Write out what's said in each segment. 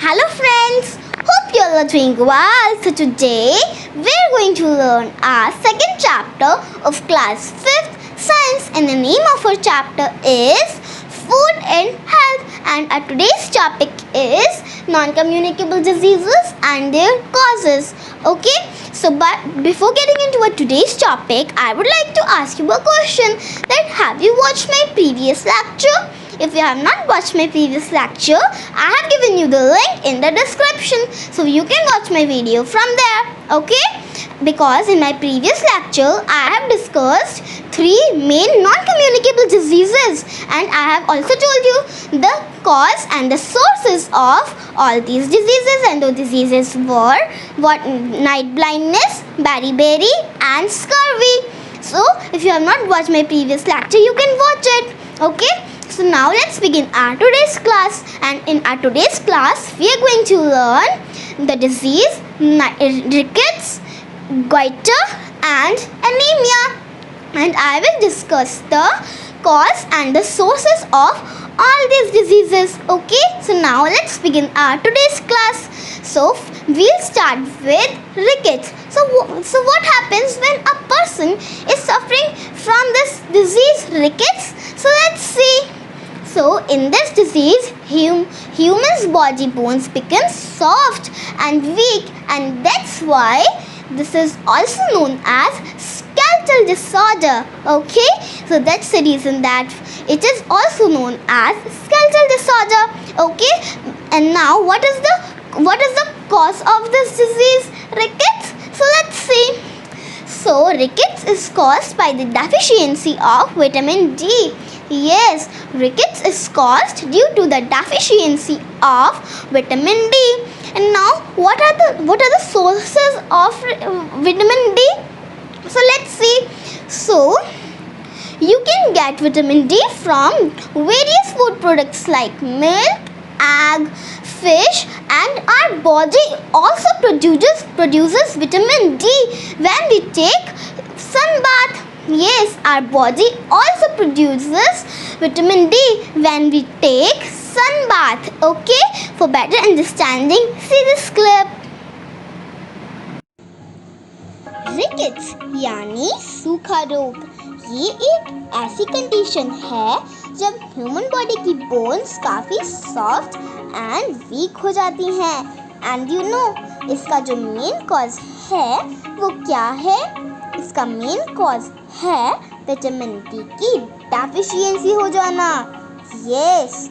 Hello friends, hope you all are doing well. So today we're going to learn our second chapter of class 5th science, and the name of our chapter is food and health, and our today's topic is non-communicable diseases and their causes. Okay, so but before getting into our today's topic, I would like to ask you a question, that have you watched my previous lecture? If you have not watched my previous lecture, I have given you the link in the description, so you can watch my video from there. Okay, because in my previous lecture I have discussed 3 main non-communicable diseases, and I have also told you the cause and the sources of all these diseases, and those diseases were night blindness, beriberi and scurvy. So if you have not watched my previous lecture, you can watch it. Okay, so now let's begin our today's class, and in our today's class we are going to learn the disease rickets, goiter and anemia, and I will discuss the cause and the sources of all these diseases. Okay, so now let's begin our today's class. So we'll start with rickets. So what happens when a person is suffering from this disease rickets? So let's see. So in this disease, human's body bones become soft and weak, and that's why this is also known as skeletal disorder. Okay, so that's the reason that it is also known as skeletal disorder. Okay, and now what is the cause of this disease rickets? So let's see. So rickets is caused by the deficiency of vitamin D. Yes, rickets is caused due to the deficiency of vitamin D. And now what are the sources of vitamin D? So let's see. So you can get vitamin D from various food products like milk, egg, fish, and our body also produces vitamin D when we take sun bath. Yes, our body also produces vitamin D when we take sun bath. Okay, for better understanding, see this clip. Rickets यानी सूखा रोग, ये एक ऐसी condition है जब human body की bones काफ़ी सॉफ्ट एंड वीक हो जाती हैं. एंड यू नो, इसका जो मेन कॉज है वो क्या है? इसका मेन कॉज है विटामिन डी की डेफिशिएंसी हो जाना. यस,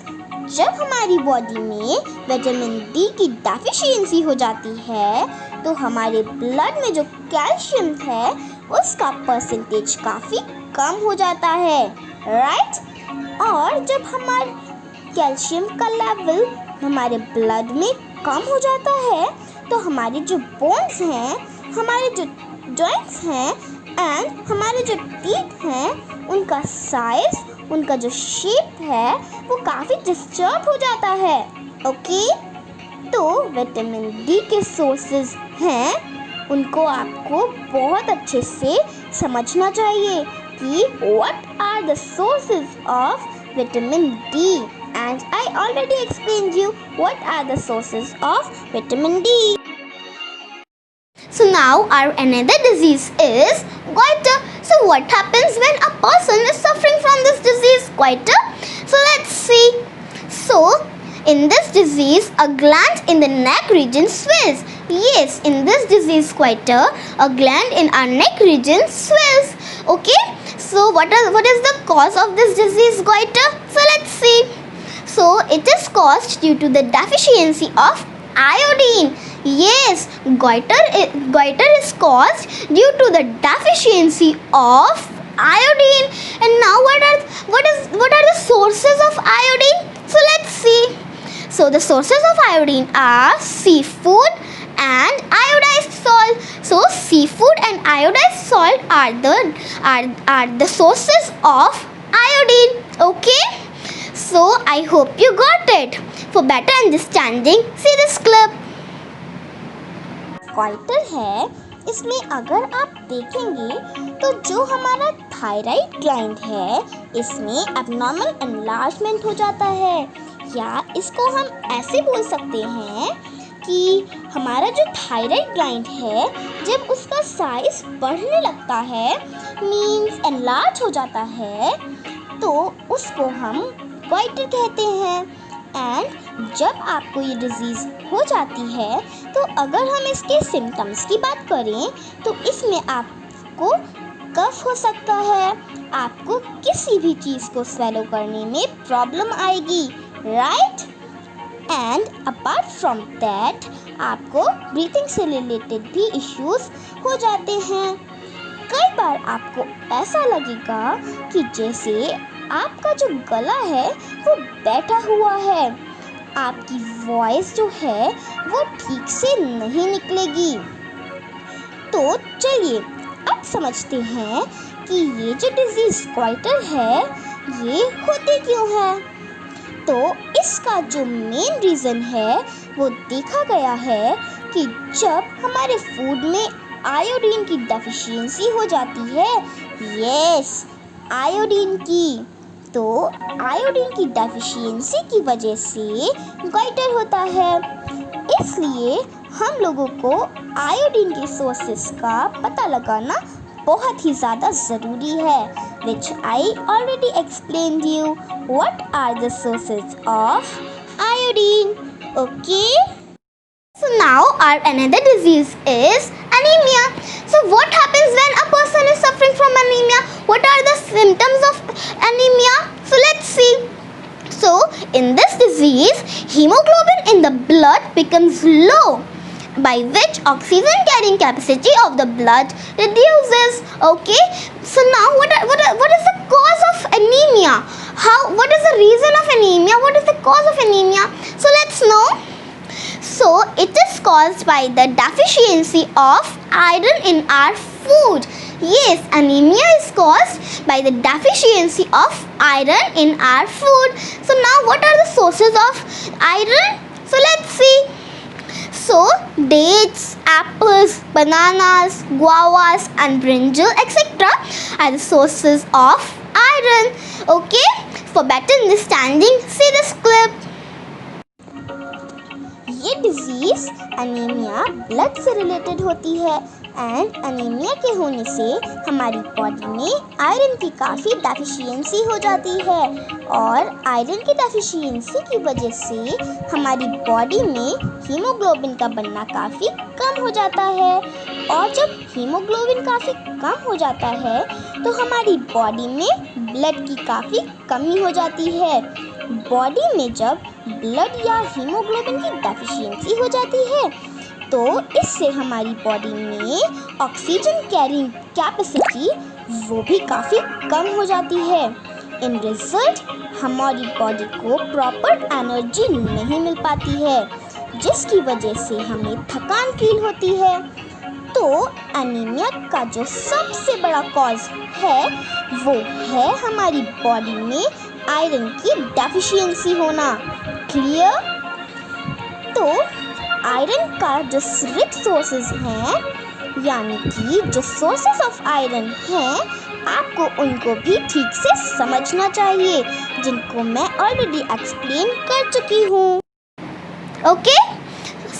जब हमारी बॉडी में विटामिन डी की डेफिशिएंसी हो जाती है तो हमारे ब्लड में जो कैल्शियम है उसका परसेंटेज काफ़ी कम हो जाता है, राइट? और जब हमारे कैल्शियम का लेवल हमारे ब्लड में कम हो जाता है तो हमारे जो बोन्स हैं, हमारे जो जॉइंट्स हैं एंड हमारे जो टीथ हैं, उनका साइज, उनका जो शेप है वो काफ़ी डिस्टर्ब हो जाता है. ओके, तो विटामिन डी के सोर्सेज हैं, उनको आपको बहुत अच्छे से समझना चाहिए कि what are the sources of vitamin D, and I already explained you what are the sources of vitamin D. So now our another disease is goiter. So what happens when a person is suffering from this disease goiter? So let's see. So in this disease, a gland in the neck region swells. Yes, in this disease goiter, a gland in our neck region swells. Okay, so what is the cause of this disease goiter? So let's see. So it is caused due to the deficiency of iodine. Yes, goiter is caused due to the deficiency of iodine. And now what are the sources of iodine? So let's see. So the sources of iodine are seafood and iodized salt. So seafood and iodized salt are the sources of iodine. Okay, so I hope you got it. For better understanding, see this clip. goiter है, इसमें अगर आप देखेंगे तो जो हमारा thyroid gland है इसमें एबनॉर्मल एनलार्जमेंट हो जाता है. या इसको हम ऐसे बोल सकते हैं कि हमारा जो थायराइड ग्लैंड है, जब उसका साइज बढ़ने लगता है, मीन्स एनलार्ज हो जाता है, तो उसको हम गॉइटर कहते हैं। एंड जब आपको ये डिजीज़ हो जाती है, तो अगर हम इसके सिम्टम्स की बात करें तो इसमें आपको कफ हो सकता है, आपको किसी भी चीज़ को स्वेलो करने में प्रॉब्लम आएगी, right? And apart from that आपको ब्रीथिंग से रिलेटेड भी इश्यूज हो जाते हैं। कई बार आपको ऐसा लगेगा कि जैसे आपका जो गला है वो बैठा हुआ है, आपकी वॉइस जो है वो ठीक से नहीं निकलेगी। तो चलिए अब समझते हैं कि ये जो डिजीज़ गॉइटर है ये होती क्यों है। तो इसका जो मेन रीज़न है वो देखा गया है कि जब हमारे फूड में आयोडीन की डेफिशिएंसी हो जाती है, यस आयोडीन की, तो आयोडीन की डेफिशिएंसी की वजह से गॉइटर होता है। इसलिए हम लोगों को आयोडीन के सोर्सेस का पता लगाना बहुत ही ज़्यादा ज़रूरी है, which I already explained you what are the sources of iodine. Okay? So now our another disease is anemia. So what happens when a person is suffering from anemia? What are the symptoms of anemia? So let's see. So in this disease, hemoglobin in the blood becomes low, by which oxygen carrying capacity of the blood reduces. Okay, so now what is the cause of anemia? What is the reason of anemia? What is the cause of anemia? So let's know. So it is caused by the deficiency of iron in our food. Yes, anemia is caused by the deficiency of iron in our food. So now what are the sources of iron? So let's see. So dates, apples, bananas, guavas and brinjal etc. are the sources of iron. Okay, for better understanding, see this clip. ये disease anaemia blood से related होती है and anaemia के होने से हमारी body में iron की काफ़ी डेफिशिएंसी हो जाती है और आयरन की डेफिशिएंसी की वजह से हमारी बॉडी में हीमोग्लोबिन का बनना काफ़ी कम हो जाता है और जब हीमोग्लोबिन काफ़ी कम हो जाता है तो हमारी बॉडी में ब्लड की काफ़ी कमी हो जाती है। बॉडी में जब ब्लड या हीमोग्लोबिन की डेफिशिएंसी हो जाती है तो इससे हमारी बॉडी में ऑक्सीजन कैरिंग कैपेसिटी वो भी काफ़ी कम हो जाती है। इन रिजल्ट हमारी बॉडी को प्रॉपर एनर्जी नहीं मिल पाती है जिसकी वजह से हमें थकान फील होती है। तो एनीमिया का जो सबसे बड़ा कॉज है वो है हमारी बॉडी में आयरन की डेफिशिएंसी होना। क्लियर? तो आयरन का जो रिच सोर्सेज हैं यानी कि जो सोर्सेज ऑफ आयरन हैं आपको उनको भी ठीक से समझना चाहिए जिनको मैं ऑलरेडी एक्सप्लेन कर चुकी हूँ। Okay,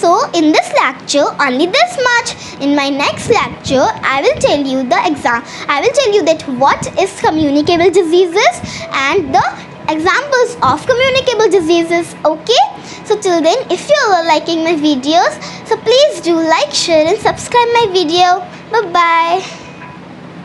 so in this lecture only this much. In my next lecture I will tell you that what is communicable diseases and the examples of communicable diseases. Okay, so till then if you are liking my videos, so please do like, share and subscribe my video. Bye bye.